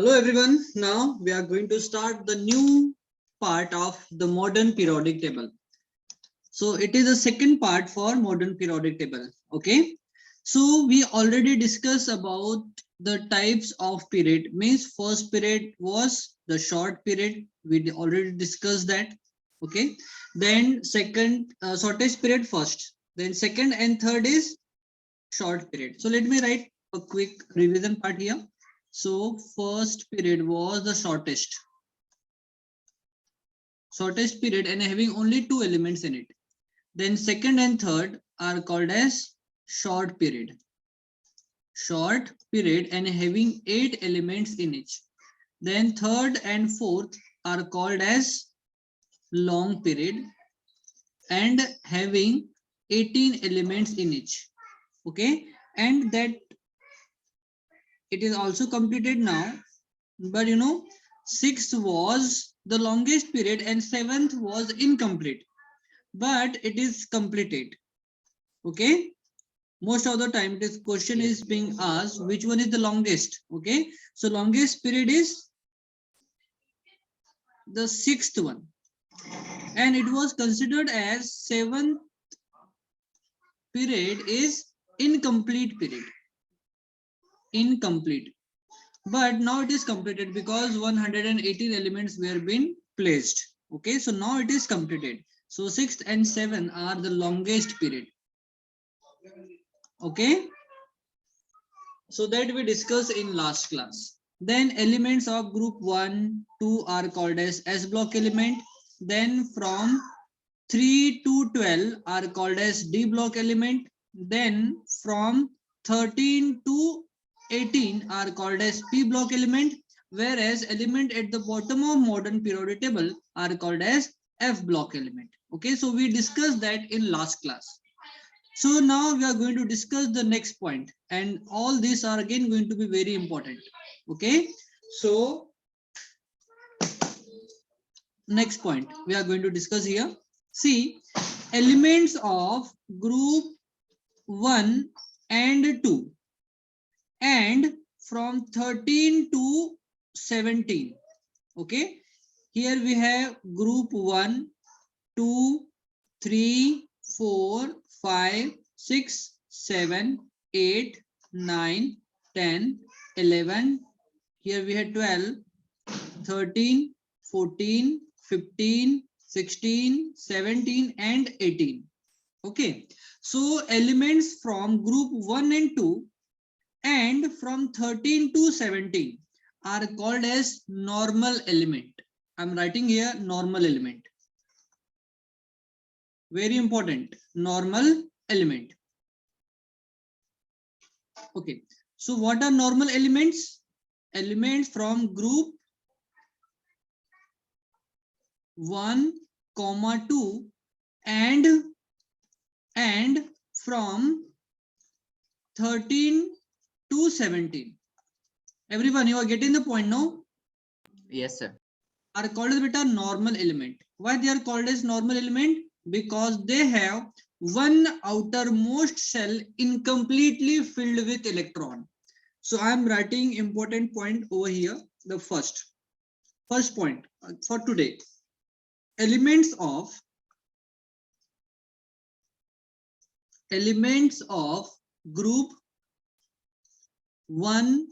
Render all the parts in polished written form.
Hello everyone. Now we are going to start the new part of the modern periodic table. So it is a second part for modern periodic table. Okay. So we already discussed about the types of period. Means first period was the short period. We already discussed that. Okay. Then second shortest period first. Then second and third is short period. So let me write a quick revision part here. So first period was the shortest period and having only two elements in it. Then second and third are called as short period. Short period and having 8 elements in each. Then third and fourth are called as long period and having 18 elements in each. Okay, and that it is also completed now, but sixth was the longest period and seventh was incomplete, but it is completed. Okay, most of the time this question is being asked which one is the longest. Okay, so longest period is the sixth one, and it was considered as seventh period is incomplete period. Incomplete, but now it is completed because 118 elements were been placed. Okay, so now it is completed. So sixth and seventh are the longest period. Okay, so that we discussed in last class. Then elements of group 1 2 are called as S block element. Then from 3 to 12 are called as D block element. Then from 13 to 18 are called as P block element, whereas element at the bottom of modern periodic table are called as F block element. Okay, so we discussed that in last class. So now we are going to discuss the next point, and all these are again going to be very important. Okay, so next point we are going to discuss here. See, elements of group 1 and 2 and from 13 to 17. Okay, here we have group 1 2 3 4 5 6 7 8 9 10 11. Here we have 12 13 14 15 16 17 and 18. Okay, so elements from group 1 and 2 and from 13 to 17 are called as normal element. I'm writing here normal element. Very important, normal element. Okay, so what are normal elements? Elements from group 1, 2 and from 13 to 17. Everyone, you are getting the point now? Yes, sir. Are called as beta normal element. Why they are called as normal element? Because they have one outermost shell incompletely filled with electron. So I am writing important point over here. The first point for today. Elements of group 1,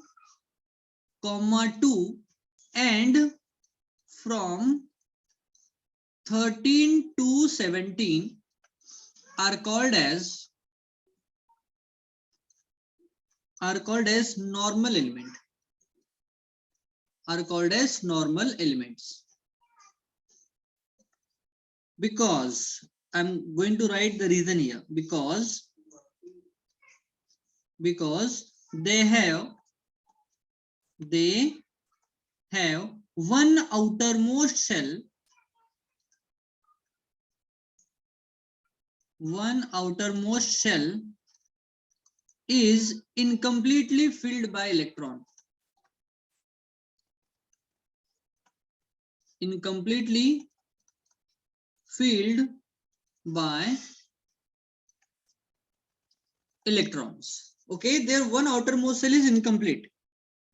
2 and from 13 to 17 are called as normal element. Are called as normal elements. Because I'm going to write the reason here. Because they have one outermost shell. One outermost shell is incompletely filled by electron. Incompletely filled by electrons. Okay, their one outermost shell is incomplete.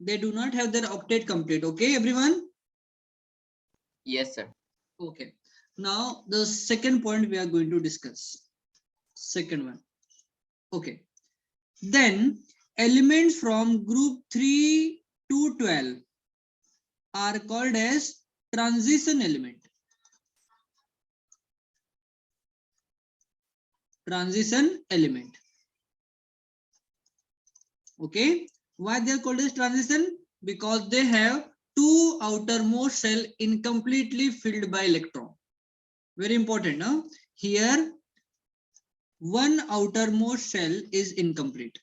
they do not have their octet complete. Okay, everyone? Yes, sir. Okay. Now the second point we are going to discuss. Second one. Okay. Then elements from group 3 to 12 are called as transition element. Transition element. Okay. Why they are called as transition? Because they have two outermost shell incompletely filled by electron. Very important. Now here one outermost shell is incomplete.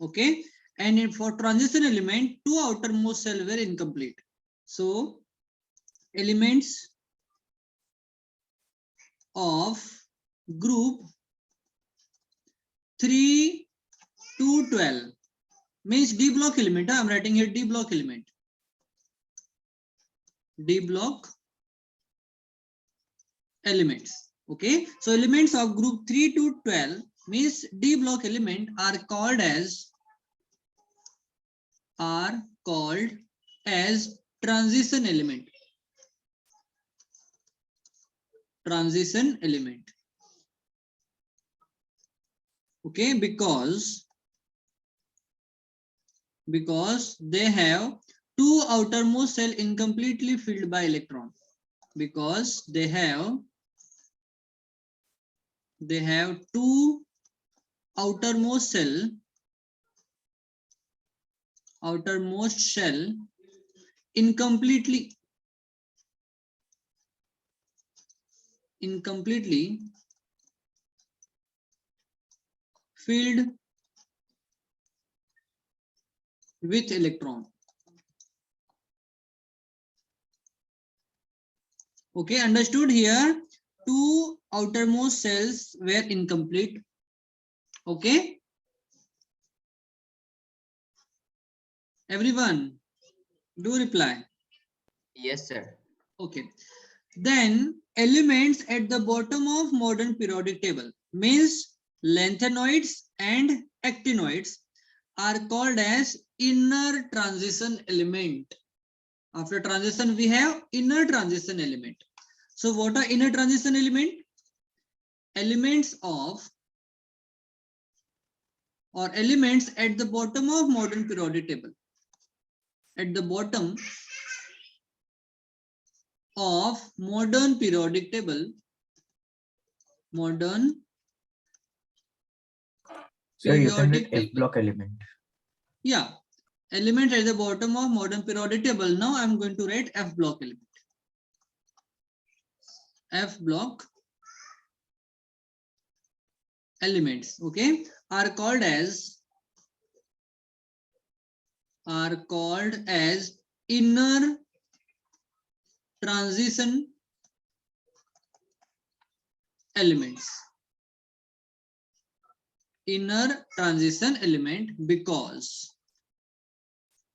Okay. And for transition element, two outermost cell were incomplete. So elements of group 3 to 12 means D block element. I'm writing here D block element. D block elements. Okay. So elements of group 3 to 12 means D block element are called as transition element. Transition element. Okay, because they have two outermost cell incompletely filled by electron. Because they have two outermost shell incompletely filled with electron. Okay, understood here. Two outermost cells were incomplete. Okay. Everyone, do reply. Yes, sir. Okay. Then elements at the bottom of modern periodic table means lanthanoids and actinoids are called as inner transition element. After transition, we have inner transition element. So what are inner transition element? Elements of or elements at the bottom of modern periodic table. At the bottom of modern periodic table, So you can periodic write F table. block element. Yeah, element at the bottom of modern periodic table. Now I'm going to write F block element. F block elements, okay, are called as inner transition elements. Inner transition element because,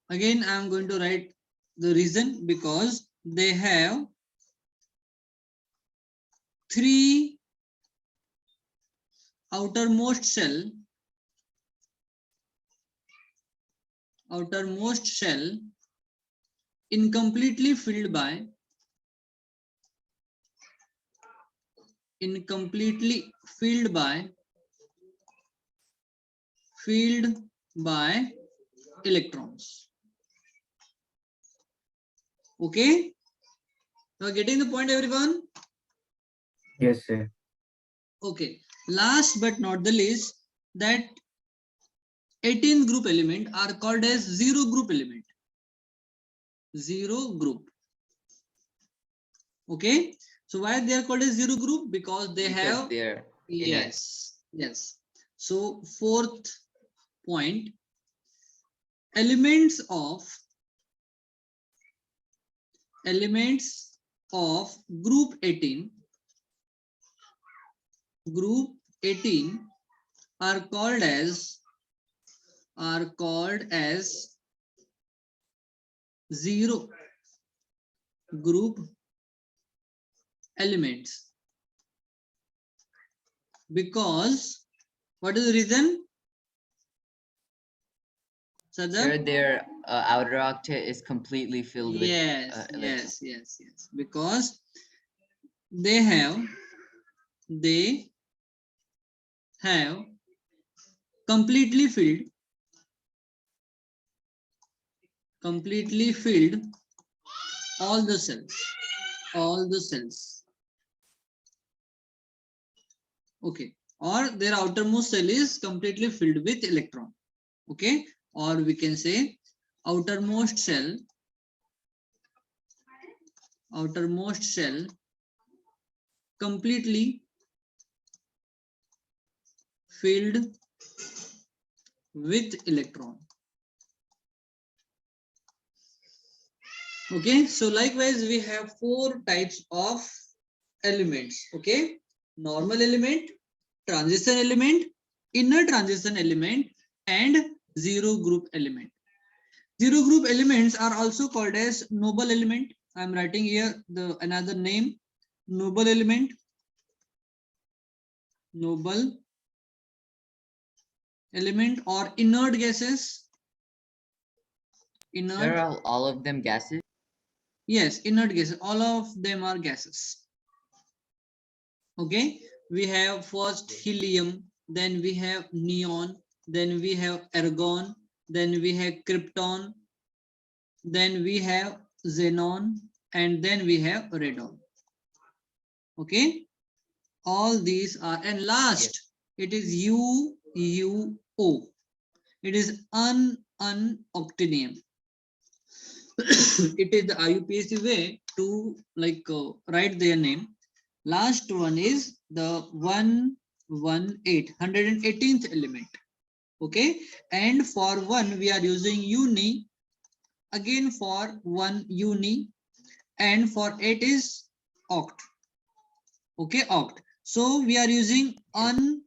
again I am going to write the reason, because they have three outermost shell incompletely filled by electrons. Okay, now getting the point, everyone? Yes, sir. Okay, last but not the least, that 18th group element are called as zero group element. Zero group. Okay, so why they are called as zero group? Because they have they're yes. So fourth point, elements of group 18 are called as zero group elements. Because what is the reason? Sir, their outer octet is completely filled with Yes, electron. yes. Because they have completely filled all the cells. Okay, or their outermost cell is completely filled with electron. Okay, or we can say outermost cell completely filled with electron. Okay, so likewise we have four types of elements. Okay, normal element, transition element, inner transition element, and zero group element. Zero group elements are also called as noble element. I am writing here the another name, noble element, noble element, or inert gases. Sir, Inert, are all of them gases? yes, inert gases. All of them are gases. Okay, we have first helium, then we have neon, then we have argon, then we have krypton, then we have xenon, and then we have radon. Okay, all these are, and last Yes. it is UUO. It is unoctinium. It is the IUPAC way to write their name. Last one is the 118th element. Okay, and for one we are using uni, again for one uni, and for 8 is oct. Okay, oct. So we are using oct,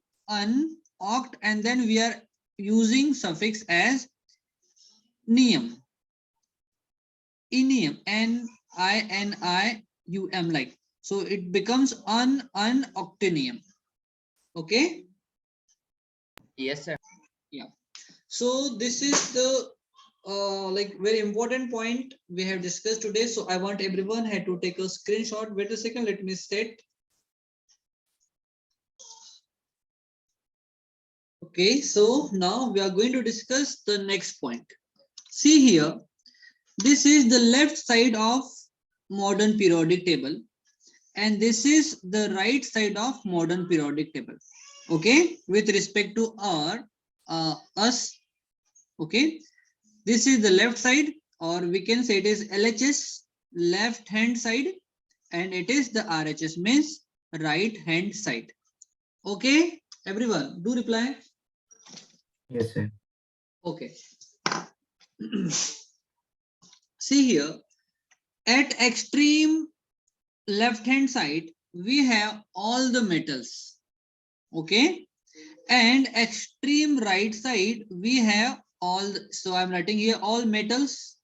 and then we are using suffix as nium, inium, N-I-N-I-U-M, like. So it becomes unoctinium. Okay. Yes, sir. Yeah. So this is the very important point we have discussed today. So I want everyone had to take a screenshot. Wait a second, let me set. Okay, so now we are going to discuss the next point. See here, this is the left side of modern periodic table, and this is the right side of modern periodic table. Okay, with respect to our us. Okay, this is the left side, or we can say it is LHS, left hand side, and it is the RHS, means right hand side. Okay, everyone, do reply. Yes, sir. Okay. See here, at extreme left hand side, we have all the metals. Okay, and extreme right side, we have all. So I'm writing here all metals.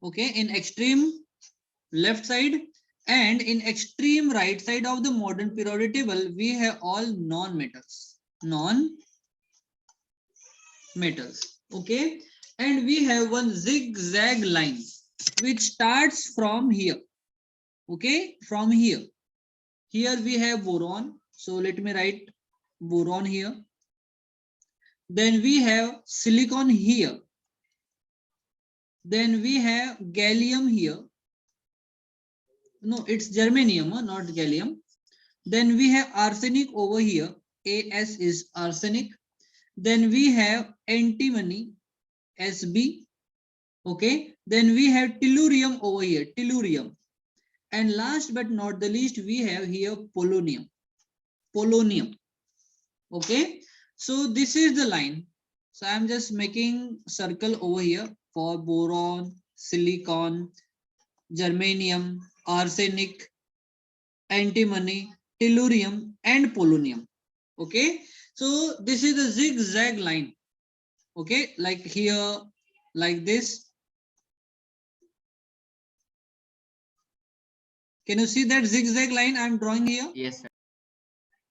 Okay, in extreme left side, and in extreme right side of the modern periodic table, we have all non-metals. Okay, and we have one zigzag line which starts from here. Okay, from here we have boron. So let me write boron here. Then we have silicon here. Then we have gallium here. No, it's germanium, not gallium. Then we have arsenic over here. As is arsenic. Then we have antimony, Sb. Okay. Then we have tellurium over here, tellurium. And last but not the least, we have here polonium. Okay. So this is the line. So I'm just making circle over here for boron, silicon, germanium, arsenic, antimony, tellurium, and polonium. Okay, so this is the zigzag line. Okay, like here, like this. Can you see that zigzag line I'm drawing here? Yes, sir.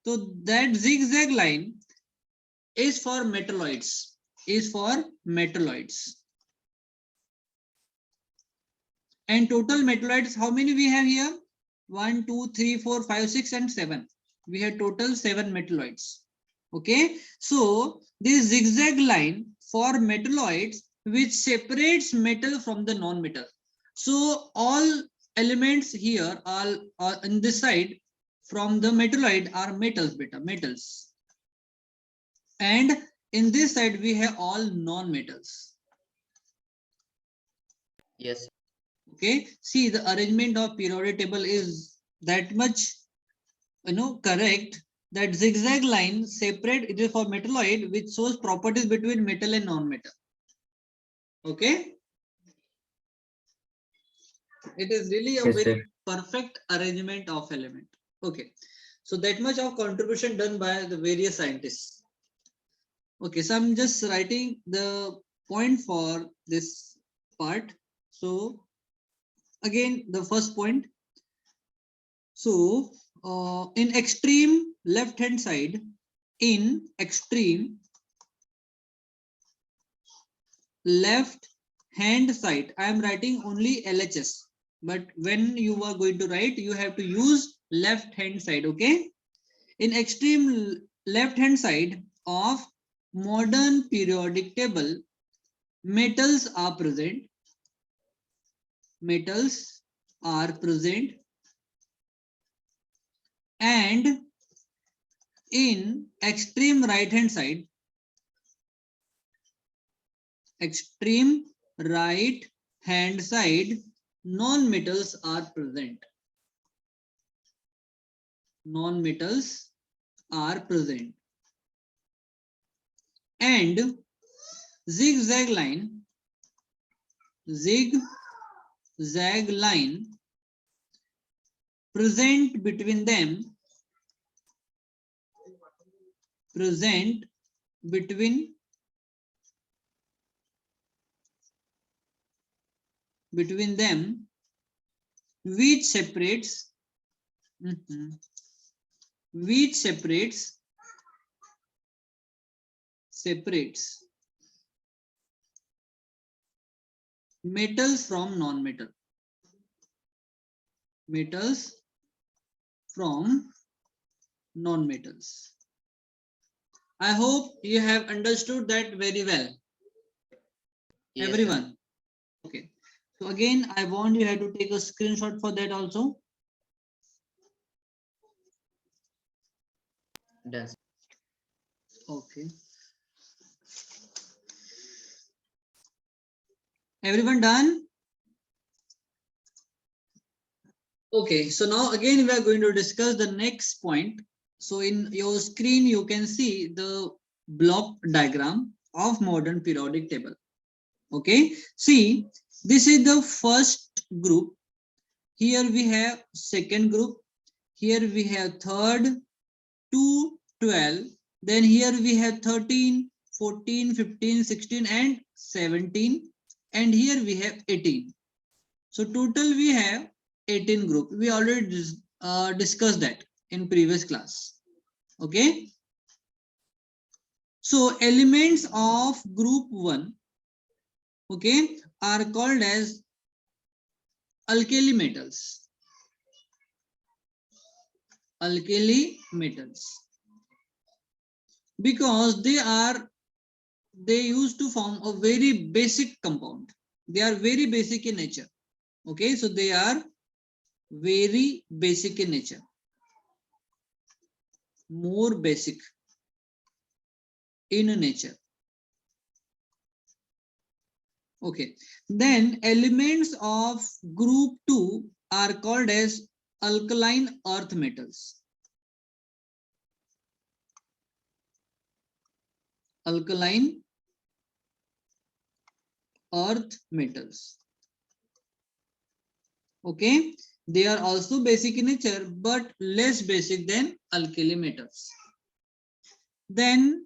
So that zigzag line is for metalloids. is for metalloids. And total metalloids, how many we have here? 1, 2, 3, 4, 5, 6, and 7. We have total 7 metalloids. Okay, so this zigzag line for metalloids which separates metal from the non-metal. So all elements here are on this side from the metalloid are metals, beta, metals. And in this side we have all non-metals. Yes. Okay, see the arrangement of periodic table is that much correct, that zigzag line separate it is for metalloid which shows properties between metal and non-metal. Okay, it is really a Yes, very sir. perfect arrangement of element. Okay, so that much of contribution done by the various scientists. Okay, so I'm just writing the point for this part. So again, the first point. So in extreme left hand side, in extreme left hand side, I am writing only LHS, but when you are going to write, you have to use left hand side. Okay, in extreme left hand side of modern periodic table, metals are present. Metals are present, and in extreme right hand side, extreme right hand side, non-metals are present. Non-metals are present. And zigzag line present between them, present between them, which separates metals from non-metal. Metals from non-metals. I hope you have understood that very well. Yes, sir. Everyone. Okay. So again, I want you have to take a screenshot for that also. Done. Okay. Everyone done? Okay, so now again we are going to discuss the next point. So in your screen you can see the block diagram of modern periodic table. Okay, see, this is the first group. Here we have second group. Here we have third, 2, 12. Then here we have 13, 14, 15, 16 and 17. And here we have 18. So total we have 18 group. We already discussed that in previous class. Okay. So elements of group 1, okay, are called as alkali metals. Alkali metals. Because they used to form a very basic compound. They are very basic in nature. Okay, so they are very basic in nature. More basic in nature. Okay, then elements of group 2 are called as alkaline earth metals. Alkaline earth metals. Okay, they are also basic in nature but less basic than alkali metals. Then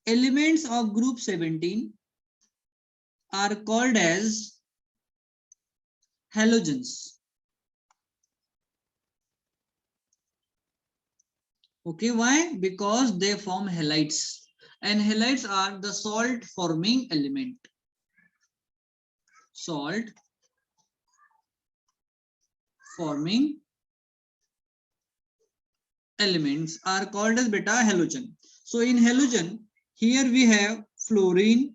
elements of group 17 are called as halogens. Okay, why? Because they form halides. and halides are the salt forming element. Salt forming elements are called as beta halogen. So in halogen, here we have fluorine,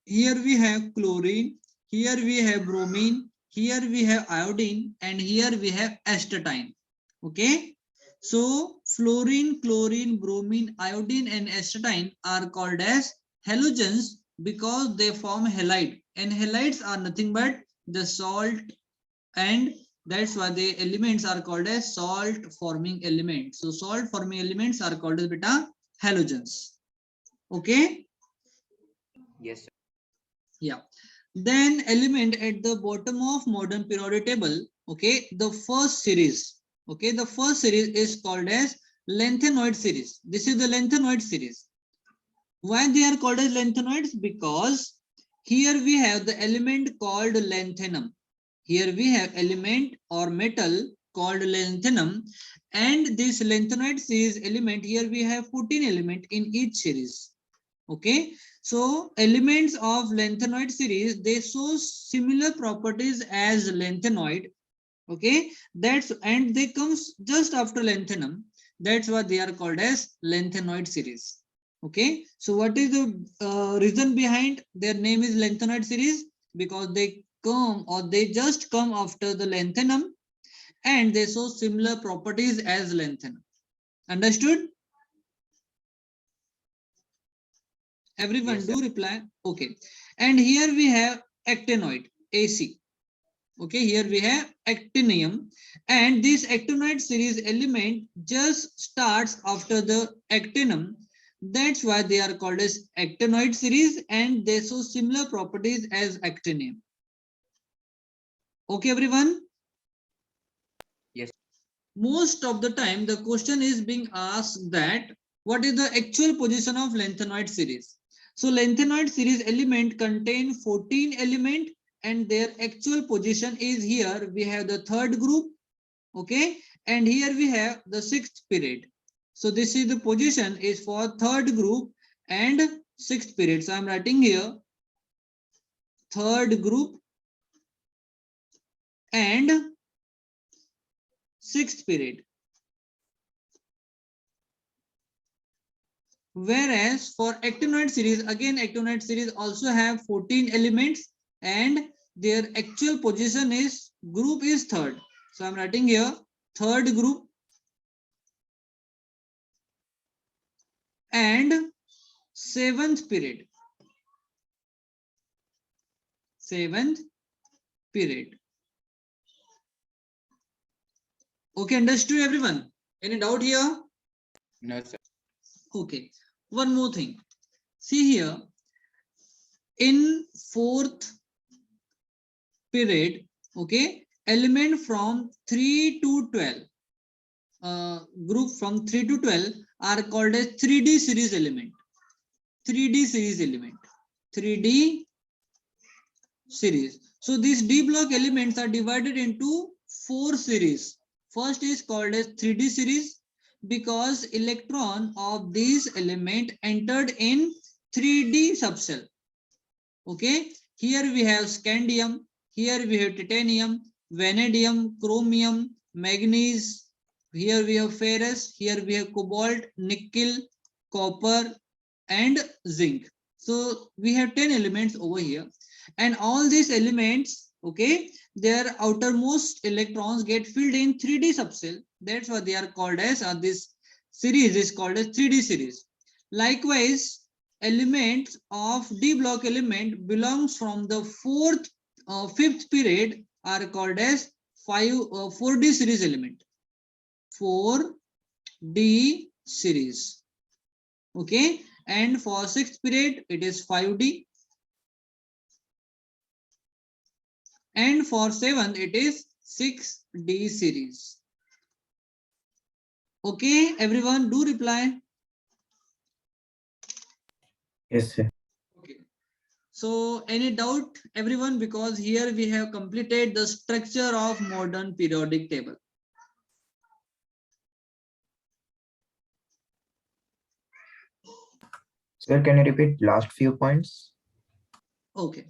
here we have chlorine, here we have bromine, here we have iodine, and here we have astatine. Okay, so fluorine, chlorine, bromine, iodine, and astatine are called as halogens because they form halide, and halides are nothing but the salt, and that's why the elements are called as salt forming elements. So salt forming elements are called as beta halogens. Okay. Yes, sir. Yeah. Then element at the bottom of modern periodic table. Okay, the first series. Okay, the first series is called as lanthanoid series. This is the lanthanoid series. Why they are called as lanthanoids? Because here we have the element called lanthanum. Here we have element or metal called lanthanum, and this lanthanoid series element, here we have 14 elements in each series. Okay, so elements of lanthanoid series, they show similar properties as lanthanoid. Okay, and they comes just after lanthanum. That's why they are called as lanthanoid series. Okay, so what is the reason behind their name is lanthanoid series? Because they come or they just come after the lanthanum, and they show similar properties as lanthanum. Understood? Everyone Yes, do sir. reply. Okay, and here we have actinoid, AC. Okay, here we have actinium, and this actinoid series element just starts after the actinum. That's why they are called as actinoid series, and they show similar properties as actinium. Okay, everyone. Yes. Most of the time the question is being asked that what is the actual position of lanthanoid series. So lanthanoid series element contain 14 element, and their actual position is here we have the third group. Okay, and here we have the sixth period. So this is the position is for third group and sixth period. So I'm writing here third group and sixth period. Whereas for actinoid series, again actinoid series also have 14 elements, and their actual position is group is third. So I'm writing here third group and seventh period. Seventh period. Okay, understood everyone? Any doubt here? No, sir. Okay, one more thing. See here, in fourth period, okay, element from 3 to 12, group from 3 to 12 are called as 3D series element. 3D series element. 3D series. So these D block elements are divided into 4 series. First is called as 3D series because electron of this element entered in 3D subshell. Okay, here we have scandium, here we have titanium, vanadium, chromium, manganese, here we have ferrous, here we have cobalt, nickel, copper, and zinc. So we have 10 elements over here, and all these elements, okay, their outermost electrons get filled in 3D subshell. That's why they are called as, this series is called as 3D series. Likewise, elements of D block element belongs from the fifth period are called as 4D series element. 4D series. Okay, and for sixth period it is 5D, and for seventh it is 6D series. Okay, everyone do reply. Yes, sir. Okay. So any doubt everyone, because here we have completed the structure of modern periodic table. Sir, can you repeat last few points? Okay.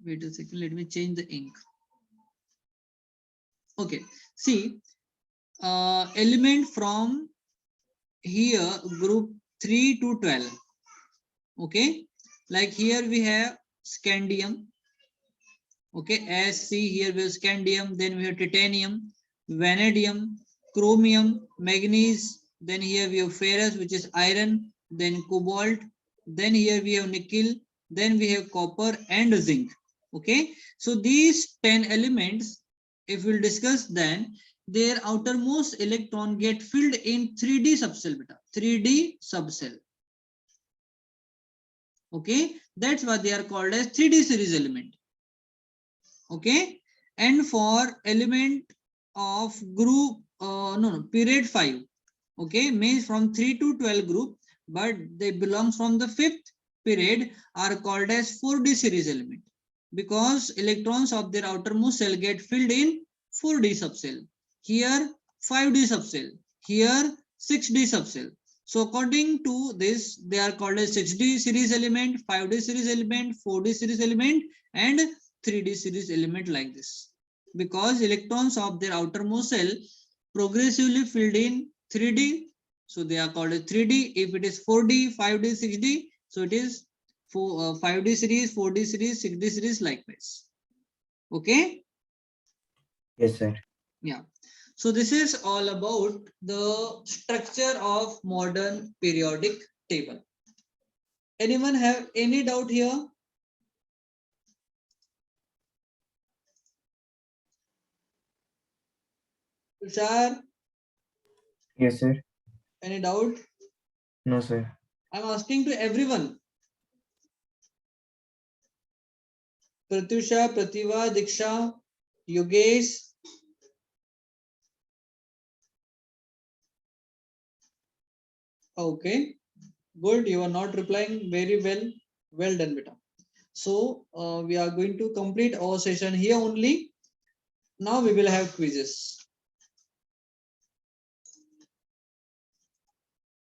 Wait a second, let me change the ink. Okay, see, element from here group 3 to 12. Okay, like here we have scandium. Okay, as see here we have scandium, then we have titanium, vanadium, chromium, manganese, then here we have ferrous, which is iron, then cobalt, then here we have nickel, then we have copper and zinc. Okay, so these 10 elements, if we'll discuss, then their outermost electron get filled in 3D subcell, beta, 3D subcell. Okay, that's why they are called as 3D series element. Okay, and for element of group period 5, okay, means from 3 to 12 group, but they belong from the 5th period, are called as 4D series element, because electrons of their outermost cell get filled in 4D subcell, here 5D subcell, here 6D subcell. So according to this, they are called as 6D series element, 5D series element, 4D series element, and 3D series element, like this, because electrons of their outermost cell progressively filled in 3D, so they are called as 3D. If it is 4D, 5D, 6D, so it is 5D series, 4D series, 6D series, likewise. Okay. Yes, sir. Yeah, so this is all about the structure of modern periodic table. Anyone have any doubt here? Tushar, Yes, sir. any doubt? No, sir. I'm asking to everyone. Pratyusha, Prativa, Diksha, Yogesh. Okay, good. You are not replying very well. Well done, beta. So we are going to complete our session here only. Now we will have quizzes.